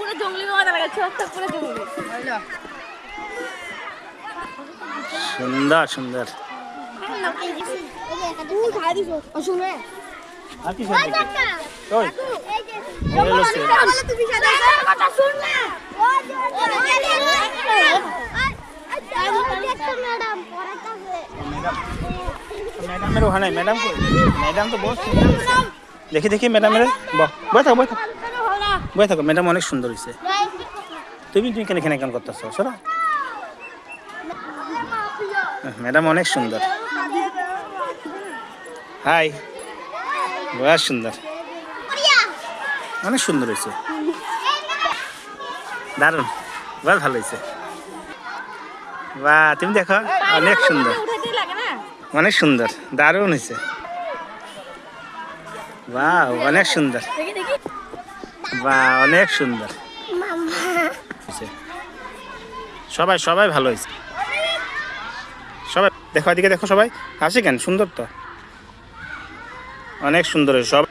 পুরো জঙ্গলি মজা লাগে, ছোট্ট পুরো জঙ্গলি। সুন্দর সুন্দর। আর কি ওই ম্যাডামের ওখানে ম্যাডাম কই? ম্যাডাম তো বহুত সুন্দর হয়েছে। দেখি দেখি ম্যাডামের বই থাকো বই থাকো। ম্যাডাম অনেক সুন্দর হয়েছে। তুমি তুমি কেন এখানে কেন করতেছো? সরো। ম্যাডাম অনেক সুন্দর। হাই, বেশ সুন্দর, অনেক সুন্দর হয়েছে, দারুণ, বেশ ভালো হয়েছে। বাহ, তুমি দেখো অনেক সুন্দর, অনেক সুন্দর, দারুণ হয়েছে। বাহ, অনেক সুন্দর, বাহ, অনেক সুন্দর। সবাই সবাই ভালো হয়েছে। সবাই দেখো, এদিকে দেখো, সবাই হাসি কেন? সুন্দর তো, অনেক সুন্দর হয়েছে সব।